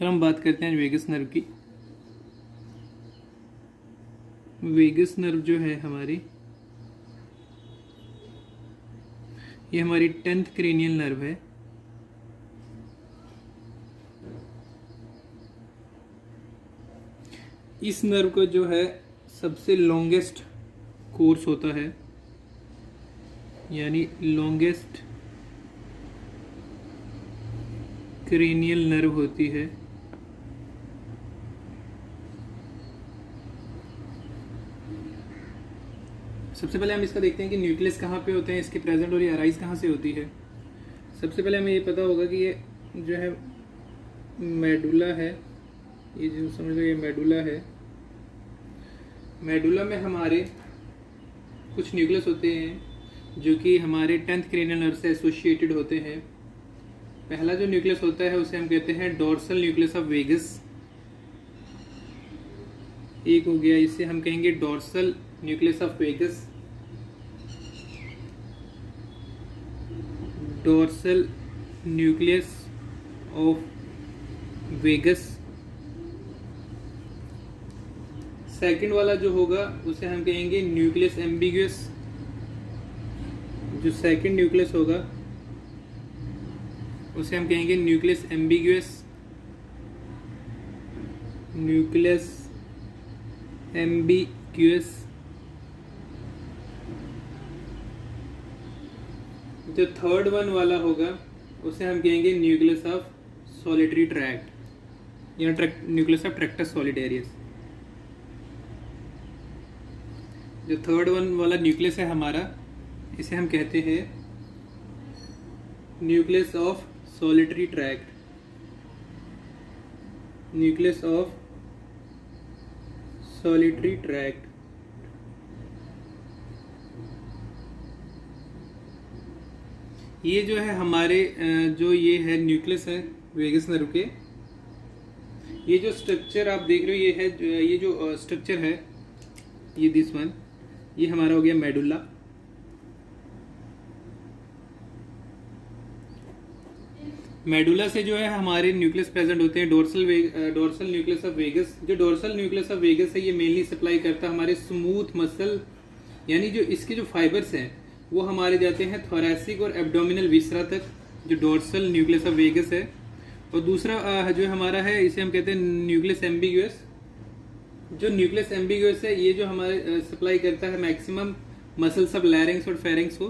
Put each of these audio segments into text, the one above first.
चलो हम बात करते हैं वेगस नर्व की। वेगस नर्व जो है हमारी, ये हमारी 10th क्रेनियल नर्व है। इस नर्व का जो है सबसे लॉन्गेस्ट कोर्स होता है, यानी लॉन्गेस्ट क्रेनियल नर्व होती है। सबसे पहले हम इसका देखते हैं कि न्यूक्लियस कहाँ पे होते हैं, इसके प्रेजेंट और ये अराइज कहाँ से होती है। सबसे पहले हमें ये पता होगा कि ये जो है मेडुला है, ये जो समझ लो ये मेडुला है। मेडुला में हमारे कुछ न्यूक्लियस होते हैं जो कि हमारे 10th क्रेनियल नर्व से एसोसिएटेड होते हैं। पहला जो न्यूक्लियस होता है उसे हम कहते हैं डोर्सल न्यूक्लियस ऑफ वेगस। एक हो गया, इसे हम कहेंगे dorsal nucleus of vagus. Dorsal nucleus of vagus. Second वाला जो होगा उसे हम कहेंगे न्यूक्लियस एम्बिगुअस। जो सेकंड न्यूक्लियस होगा उसे हम कहेंगे न्यूक्लियस एम्बिगुअस। Nucleus ambiguus. जो थर्ड वन वाला होगा उसे हम कहेंगे न्यूक्लियस ऑफ सॉलिटरी ट्रैक्ट या न्यूक्लियस ऑफ ट्रैक्टस सॉलिटेरियस। जो थर्ड वन वाला न्यूक्लियस है हमारा, इसे हम कहते हैं nucleus of solitary tract. Nucleus of solitary tract. ये जो है हमारे जो ये है न्यूक्लियस है वेगस नर्व के, ये जो स्ट्रक्चर आप देख रहे हो ये है, ये जो स्ट्रक्चर है ये दिस वन, ये हमारा हो गया मेडुला। मेडुला से जो है हमारे न्यूक्लियस प्रेजेंट होते हैं डोर्सल न्यूक्लियस ऑफ वेगस। जो डोर्सल न्यूक्लियस ऑफ वेगस है ये मेनली सप्लाई करता है हमारे स्मूथ मसल, यानी जो इसके जो फाइबर्स हैं वो हमारे जाते हैं थोरैसिक और एब्डोमिनल विसरा तक, जो डोर्सल न्यूक्लियस ऑफ वेगस है। और दूसरा जो हमारा है इसे हम कहते हैं न्यूक्लियस एम्बिगुअस। जो न्यूक्लियस एम्बिगुअस है ये जो हमारे सप्लाई करता है मैक्सिमम मसल्स ऑफ लैरिंग्स और फेरिंग्स को।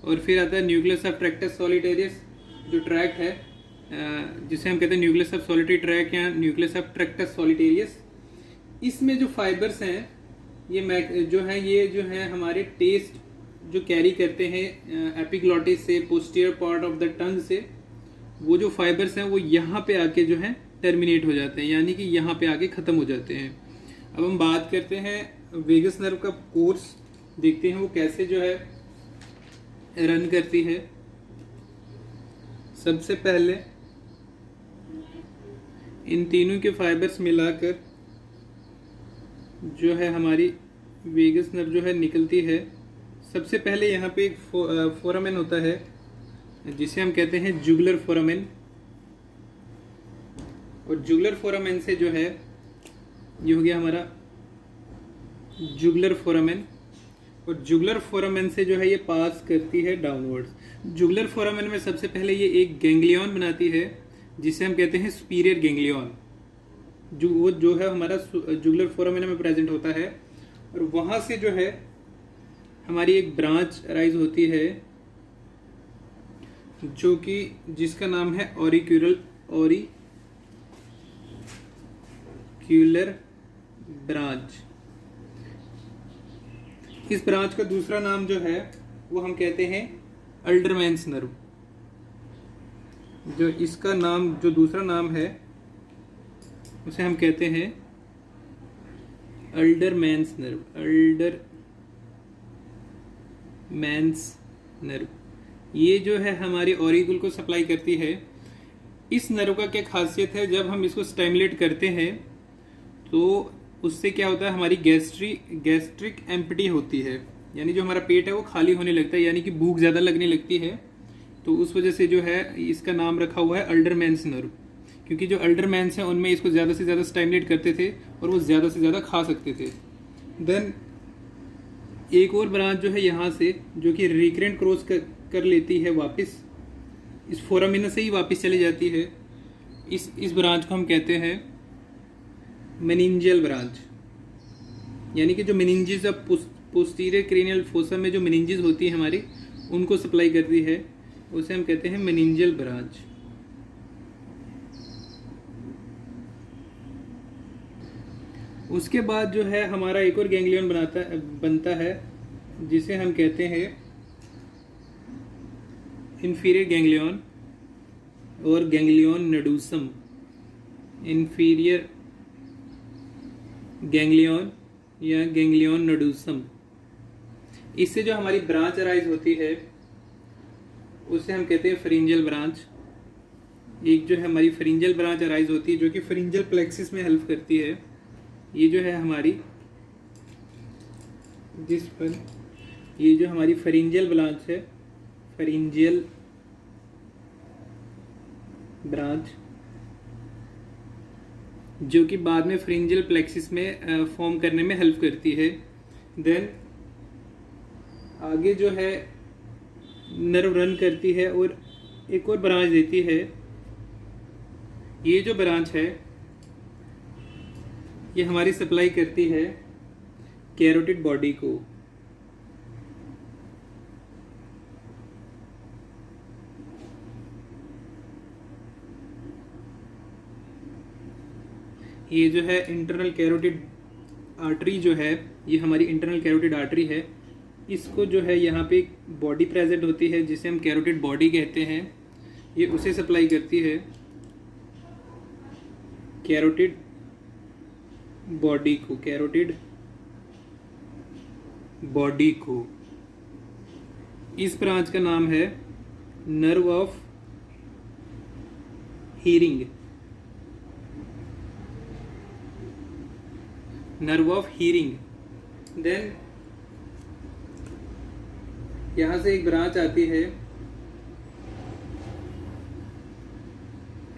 और फिर आता है न्यूक्लियस ऑफ ट्रैक्टस सॉलिटेरियस, जो ट्रैक्ट है जिसे हम कहते हैं न्यूक्लियस ऑफ सॉलिटरी ट्रैक्ट या न्यूक्लियस ऑफ ट्रैक्टस सॉलिटेरियस। इसमें जो फाइबर्स हैं ये जो है हमारे टेस्ट जो कैरी करते हैं एपिग्लॉटिस से posterior part of the tongue से, वो जो फाइबर्स हैं वो यहाँ पे आके जो है टर्मिनेट हो जाते हैं, यानी कि यहाँ पे आके ख़त्म हो जाते हैं। अब हम बात करते हैं वेगस नर्व का कोर्स, देखते हैं वो कैसे जो है रन करती है। सबसे पहले इन तीनों के फाइबर्स मिलाकर जो है हमारी वेगस नर्व जो है निकलती है। सबसे पहले यहाँ पे एक फोरामेन होता है जिसे हम कहते हैं जुगुलर फोरामेन। और जुगुलर फोरामेन से जो है ये हो गया हमारा जुगुलर फोरामेन। और जुगुलर फोरामेन से जो है ये पास करती है डाउनवर्ड्स। जुगुलर फोरामेन में सबसे पहले ये एक गैंग्लियन बनाती है जिसे हम कहते हैं सुपीरियर गैंग्लियन, जो है हमारा जुगुलर फोरामेन में प्रेजेंट होता है। और वहाँ से जो है हमारी एक ब्रांच राइज होती है जो कि जिसका नाम है ऑरिक्यूलर ब्रांच। इस ब्रांच का दूसरा नाम जो है वो हम कहते हैं अल्डरमैन्स नर्व। जो इसका नाम जो दूसरा नाम है उसे हम कहते हैं अल्डरमैन्स नर्व। ये जो है हमारी ऑरिकुल को सप्लाई करती है। इस नर्व का क्या खासियत है, जब हम इसको स्टिमुलेट करते हैं तो उससे क्या होता है हमारी गैस्ट्रिक एम्पटी होती है, यानी जो हमारा पेट है वो खाली होने लगता है, यानी कि भूख ज़्यादा लगने लगती है। तो उस वजह से जो है इसका नाम रखा हुआ है अल्डरमैन्स नर्व। क्योंकि जो अल्डर मैंस हैं उनमें इसको ज़्यादा से ज़्यादा स्टाइमुलेट करते थे और वो ज़्यादा से ज़्यादा खा सकते थे। देन एक और ब्रांच जो है यहाँ से, जो कि रिकरेंट क्रॉस कर लेती है वापस, इस फोरामिना से ही वापस चली जाती है। इस ब्रांच को हम कहते हैं मेनिंजियल ब्रांच, यानी कि जो मेनिंजिस अब पोस्टीरियर क्रेनियल फोसा में जो मेनिंजिस होती है हमारी, उनको सप्लाई करती है, उसे हम कहते हैं मेनिंजियल ब्रांच। उसके बाद जो है हमारा एक और गैंग्लियन बनता है जिसे हम कहते हैं इंफीरियर गैंग्लियन और गैंग्लियन नोडोसम। इंफीरियर गैंग्लियन या गैंग्लियन नोडोसम, इससे जो हमारी ब्रांच अराइज होती है उसे हम कहते हैं फरिंजियल ब्रांच। एक जो है हमारी फरिंजियल ब्रांच अराइज होती है जो कि फरिंजियल प्लेक्सिस में हेल्प करती है। ये जो है हमारी ये जो हमारी फरिंजियल ब्रांच है, फरिंजियल ब्रांच, जो कि बाद में फरिंजियल प्लेक्सिस में फॉर्म करने में हेल्प करती है। देन आगे जो है नर्व रन करती है और एक और ब्रांच देती है। ये जो ब्रांच है ये हमारी सप्लाई करती है कैरोटिड बॉडी को। ये जो है इंटरनल कैरोटिड आर्टरी जो है, ये हमारी इंटरनल कैरोटिड आर्टरी है। इसको जो है यहाँ पे बॉडी प्रेजेंट होती है जिसे हम कैरोटिड बॉडी कहते हैं, ये उसे सप्लाई करती है कैरोटिड बॉडी को, कैरोटिड बॉडी को। इस ब्रांच का नाम है nerve of Hering, nerve of Hering. Then यहां से एक ब्रांच आती है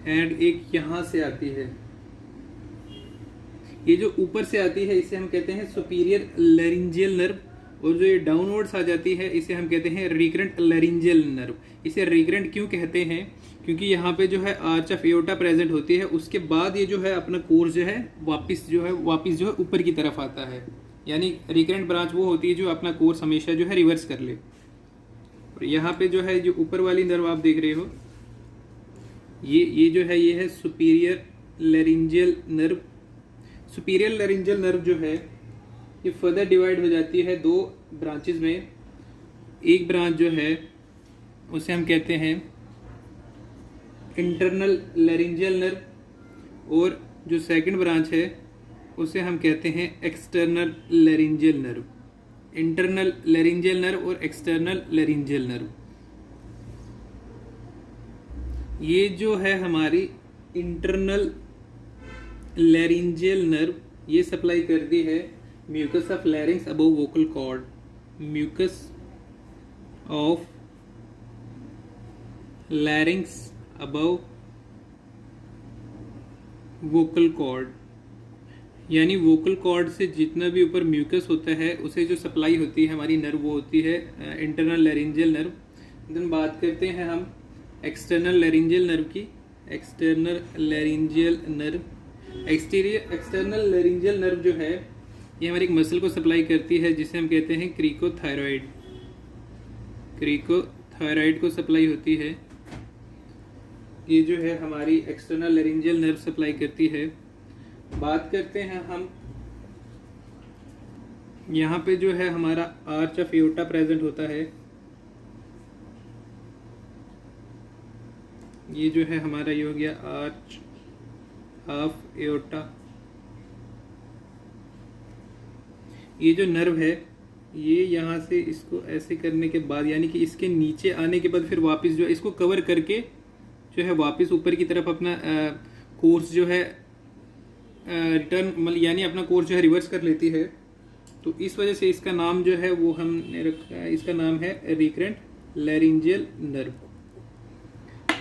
एंड एक यहां से आती है। ये जो ऊपर से आती है इसे हम कहते हैं सुपीरियर लैरिंजियल नर्व, और जो ये डाउनवर्ड्स आ जाती है इसे हम कहते हैं रिकरेंट लैरिंजियल नर्व। इसे रिकरेंट क्यों कहते हैं? क्योंकि यहाँ पे जो है आर्च ऑफ एओर्टा प्रेजेंट होती है, उसके बाद ये जो है अपना कोर्स जो है वापस जो है ऊपर की तरफ आता है। यानी रिकरेंट ब्रांच वो होती है जो अपना कोर्स हमेशा जो है रिवर्स कर ले। और यहाँ पे जो है जो ऊपर वाली नर्व आप देख रहे हो, ये जो है ये है superior laryngeal nerve. Superior laryngeal nerve जो है ये फर्दर डिवाइड हो जाती है दो ब्रांचेस में। एक ब्रांच जो है उसे हम कहते हैं इंटरनल लैरिंजियल नर्व, और जो सेकंड ब्रांच है उसे हम कहते हैं external laryngeal nerve. Internal laryngeal nerve और एक्सटर्नल लैरिंजियल नर्व, ये जो है हमारी इंटरनल लैरिंजियल नर्व, ये सप्लाई करती है mucous of larynx above vocal cord, mucous of larynx above vocal cord. यानी वोकल कॉर्ड से जितना भी ऊपर म्यूकस होता है उसे जो सप्लाई होती है हमारी नर्व वो होती है इंटरनल लैरिंजियल नर्व। देन बात करते हैं हम एक्सटर्नल लैरिंजियल नर्व की। External laryngeal nerve, external laryngeal nerve जो है ये हमारी एक मसल को सप्लाई करती है जिसे हम कहते हैं क्रिकोथायरॉइड। क्रिकोथायरॉइड को सप्लाई होती है, ये जो है हमारी एक्सटर्नल लैरिंजियल नर्व सप्लाई करती है। बात करते हैं हम यहाँ पे जो है हमारा आर्च ऑफ एओर्टा प्रेजेंट होता है। ये जो है हमारा ये हो गया आर्च ऑफ एओर्टा। ये जो नर्व है ये यहाँ से इसको ऐसे करने के बाद, यानी कि इसके नीचे आने के बाद फिर वापस जो इसको कवर करके जो है वापस ऊपर की तरफ अपना कोर्स जो है रिटर्न, मतलब यानी अपना कोर्स जो है रिवर्स कर लेती है। तो इस वजह से इसका नाम जो है वो हमने रखा है, इसका नाम है रिकरेंट लैरिंजियल नर्व।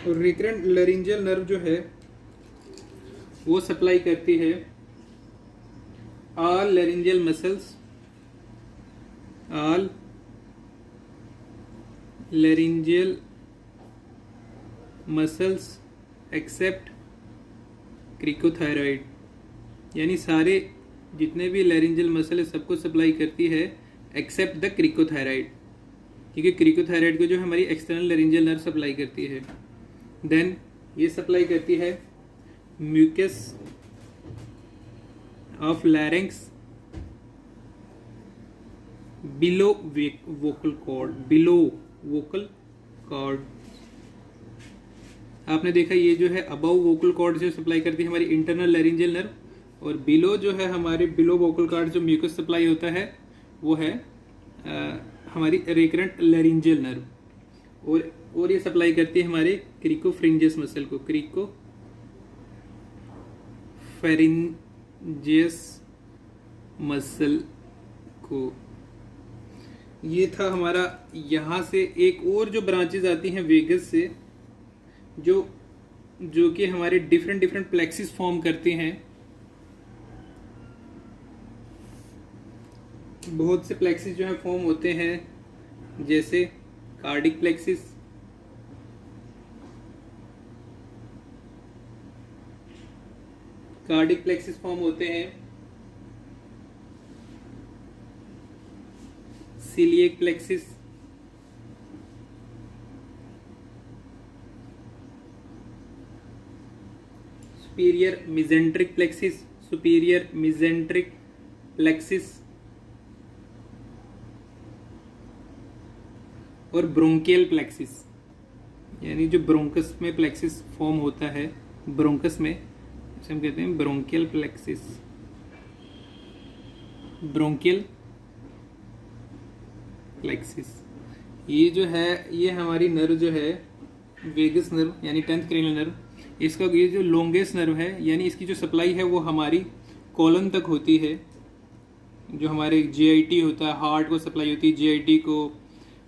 और रिकरेंट लैरिंजियल नर्व जो है वो सप्लाई करती है all laryngeal muscles, all laryngeal muscles except क्रिकोथायराइड, यानी सारे जितने भी लैरिंजियल मसल है सबको सप्लाई करती है एक्सेप्ट द क्रिकोथायराइड, क्योंकि क्रिकोथायराइड को जो हमारी एक्सटर्नल लैरिंजियल नर्व सप्लाई करती है। देन ये सप्लाई करती है mucous of larynx below vocal cord, below vocal cord. आपने देखा ये जो है अबव वोकल कॉर्ड जो सप्लाई करती है हमारी इंटरनल लैरिंजियल नर्व, और बिलो जो है हमारे बिलो वोकल कॉर्ड जो म्यूकस सप्लाई होता है वो है हमारी रिकरेंट लैरिंजियल नर्व, और ये सप्लाई करती है हमारे क्रिकोफ्रिंजियस मसल को, क्रिको फेरिंजियस मसल को। ये था हमारा। यहाँ से एक और जो ब्रांचेज आती हैं वेगस से, जो कि हमारे डिफरेंट प्लेक्सिस फॉर्म करते हैं। बहुत से प्लेक्सिस जो है फॉर्म होते हैं, जैसे cardiac plexus, cardiac plexus form होते हैं, celiac plexus, superior mesenteric plexus, superior mesenteric plexus, और ब्रोंकियल प्लेक्सिस, यानी जो ब्रोंकस में प्लेक्सिस फॉर्म होता है, ब्रोंकस में इसे हम कहते हैं ब्रोंकियल प्लेक्सिस, ब्रोंकियल प्लेक्सिस। ये जो है ये हमारी नर्व जो है वेगस नर्व यानी 10th क्रेनियल नर्व, इसका ये जो लॉन्गेस्ट नर्व है, यानी इसकी जो सप्लाई है वो हमारी कॉलन तक होती है। जो हमारे जीआईटी होता है, हार्ट को सप्लाई होती है, जीआईटी को,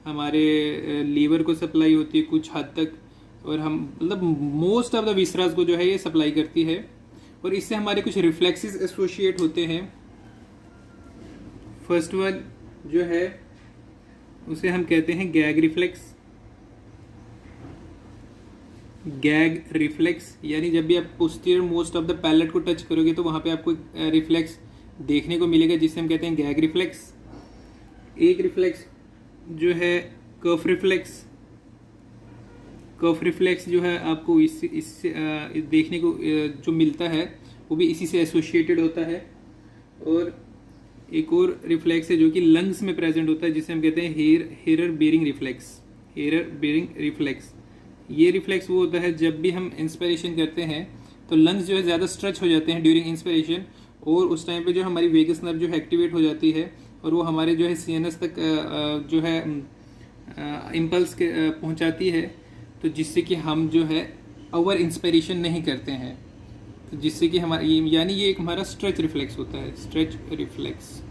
हमारे लीवर को सप्लाई होती है कुछ हद तक, और हम मतलब मोस्ट ऑफ द विसरास को जो है ये सप्लाई करती है, और इससे हमारे कुछ रिफ्लेक्सेस एसोसिएट होते हैं। फर्स्ट वन जो है उसे हम कहते हैं गैग रिफ्लेक्स, गैग रिफ्लेक्स, यानी जब भी आप posterior most of the palate को टच करोगे तो वहाँ पे आपको रिफ्लेक्स देखने को मिलेगा जिसे हम कहते हैं गैग रिफ्लेक्स। एक रिफ्लेक्स जो है कफ रिफ्लेक्स, कफ रिफ्लेक्स जो है आपको इससे देखने को जो मिलता है वो भी इसी से एसोसिएटेड होता है। और एक और रिफ्लेक्स है जो कि लंग्स में प्रेजेंट होता है जिसे हम कहते हैं hair bearing reflex, hair bearing reflex. ये रिफ्लेक्स वो होता है जब भी हम इंस्पिरेशन करते हैं तो लंग्स जो है ज़्यादा स्ट्रेच हो जाते हैं ड्यूरिंग इंस्पिरेशन, और उस टाइम पे जो हमारी वेगस नर्व जो है एक्टिवेट हो जाती है, और वो हमारे जो है सीएनएस तक जो है इम्पल्स पहुंचाती है, तो जिससे कि हम जो है ओवर इंस्पिरेशन नहीं करते हैं, तो जिससे कि हमारा यानी ये एक हमारा स्ट्रेच रिफ्लेक्स होता है, स्ट्रेच रिफ्लेक्स।